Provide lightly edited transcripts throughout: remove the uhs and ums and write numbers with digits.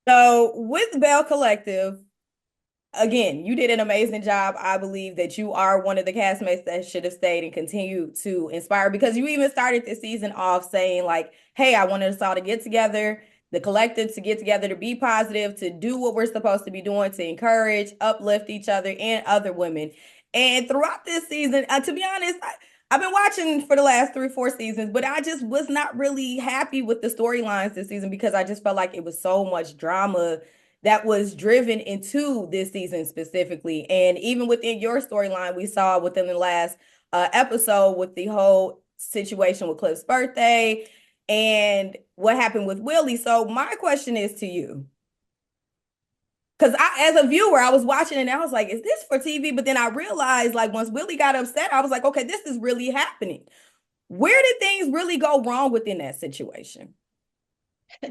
So with Bell Collective, again, you did an amazing job. I believe that you are one of the castmates that should have stayed and continued to inspire because you even started the season off saying, like, hey, I wanted us all to get together, the collective to get together, to be positive, to do what we're supposed to be doing, to encourage, uplift each other and other women. And throughout this season, to be honest, I've been watching for the last 3, 4 seasons, but I just was not really happy with the storylines this season because I just felt like it was so much drama that was driven into this season specifically. And even within your storyline, we saw within the last episode with the whole situation with Cliff's birthday and what happened with Willie. So my question is to you. Because as a viewer, I was watching and I was like, is this for TV? But then I realized, like, once Willie got upset, I was like, okay, this is really happening. Where did things really go wrong within that situation?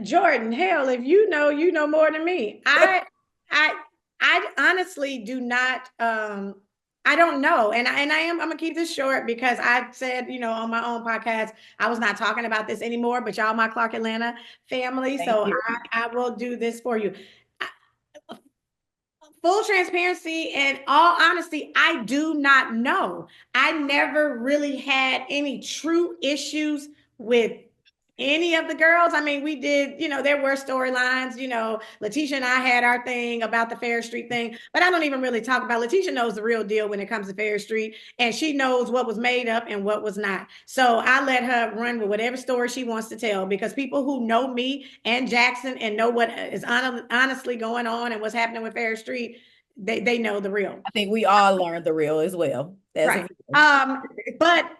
Jordan, hell, if you know more than me. I I honestly do not I don't know. I'm gonna keep this short because I said, on my own podcast, I was not talking about this anymore, but y'all my Clark Atlanta family. Thank So you. I will do this for you. Full transparency and all honesty, I do not know. I never really had any true issues with any of the girls. I mean, we did, there were storylines, Letitia and I had our thing about the Fair Street thing, but I don't even really talk about Letitia knows the real deal when it comes to Fair Street, and she knows what was made up and what was not. So I let her run with whatever story she wants to tell because people who know me and Jackson and know what is honestly going on and what's happening with Fair Street, they know the real. I think we all learned the real as well. As Right. a viewer. But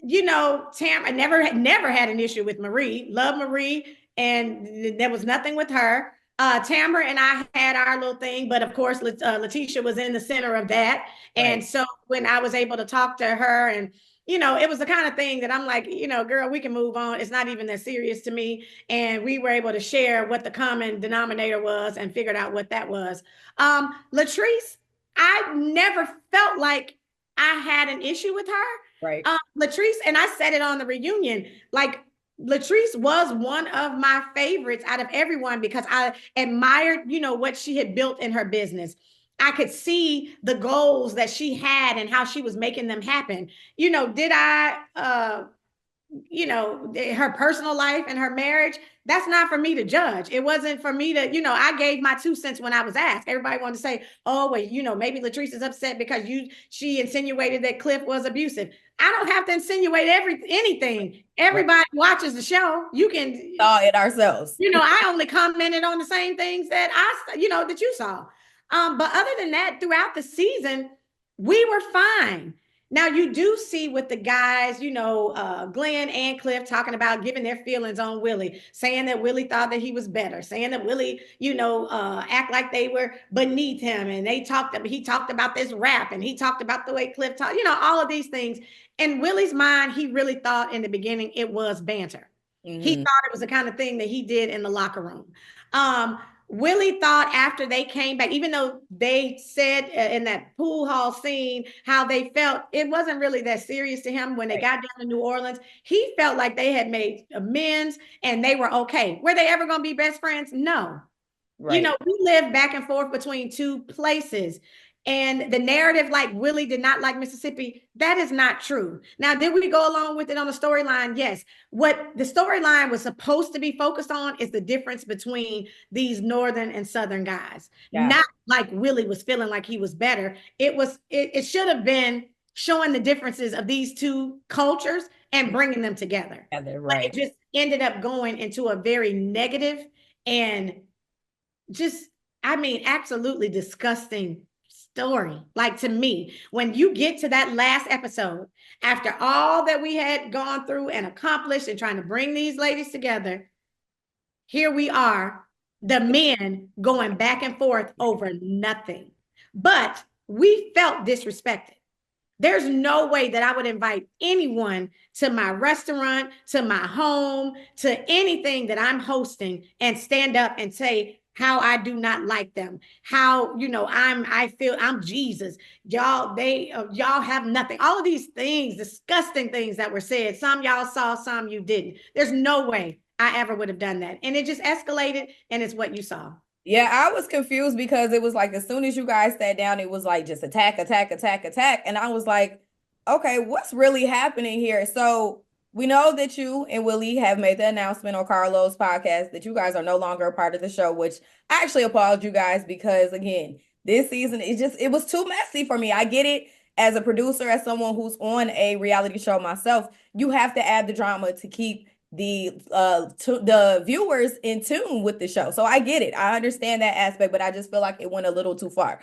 Tam, I never had an issue with Marie. Love Marie, and there was nothing with her. Tamara and I had our little thing, but of course, Letitia was in the center of that. And Right. so when I was able to talk to her, and it was the kind of thing that I'm like, girl, we can move on. It's not even that serious to me. And we were able to share what the common denominator was and figured out what that was. Latrice, I never felt like I had an issue with Right. her. Latrice, and I said it on the reunion, like Latrice was one of my favorites out of everyone because I admired, what she had built in her business. I could see the goals that she had and how she was making them happen. Did I her personal life and her marriage, that's not for me to judge. It wasn't for me to, I gave my 2 cents when I was asked. Everybody wanted to say, oh, well, maybe Latrice is upset because she insinuated that Cliff was abusive. I don't have to insinuate anything. Right. Everybody watches the show. You can, Saw it ourselves. I only commented on the same things that that you saw. But other than that, throughout the season, we were fine. Now you do see with the guys, Glenn and Cliff talking about giving their feelings on Willie, saying that Willie thought that he was better, saying that Willie, act like they were beneath him, and he talked about this rap, and he talked about the way Cliff talked, all of these things. In Willie's mind, he really thought in the beginning it was banter. He Hmm. thought it was the kind of thing that he did in the locker room. Um, Willie thought after they came back, even though they said in that pool hall scene how they felt, it wasn't really that serious to him when they Right. got down to New Orleans. He felt like they had made amends and they were okay. Were they ever going to be best friends? No. Right. We live back and forth between two places. And the narrative, like Willie did not like Mississippi, that is not true. Now, did we go along with it on the storyline? Yes. What the storyline was supposed to be focused on is the difference between these northern and southern guys. Got Not it. like Willie was feeling like he was better. It should have been showing the differences of these two cultures and bringing them together. Together. But Right. it just ended up going into a very negative and just, I mean, absolutely disgusting story. Like to me, when you get to that last episode, after all that we had gone through and accomplished and trying to bring these ladies together, here we are, the men going back and forth over nothing. But we felt disrespected. There's no way that I would invite anyone to my restaurant, to my home, to anything that I'm hosting and stand up and say how I do not like them. How, I feel I'm Jesus. Y'all have nothing. All of these things, disgusting things that were said. Some y'all saw, some you didn't. There's no way I ever would have done that. And it just escalated and it's what you saw. Yeah, I was confused because it was like as soon as you guys sat down, it was like just attack, attack, attack, attack. And I was like, okay, what's really happening here? So we know that you and Willie have made the announcement on Carlos' podcast that you guys are no longer a part of the show, which I actually applaud you guys because again, this season it was too messy for me. I get it as a producer, as someone who's on a reality show myself, you have to add the drama to keep the viewers in tune with the show. So I get it. I understand that aspect, but I just feel like it went a little too far.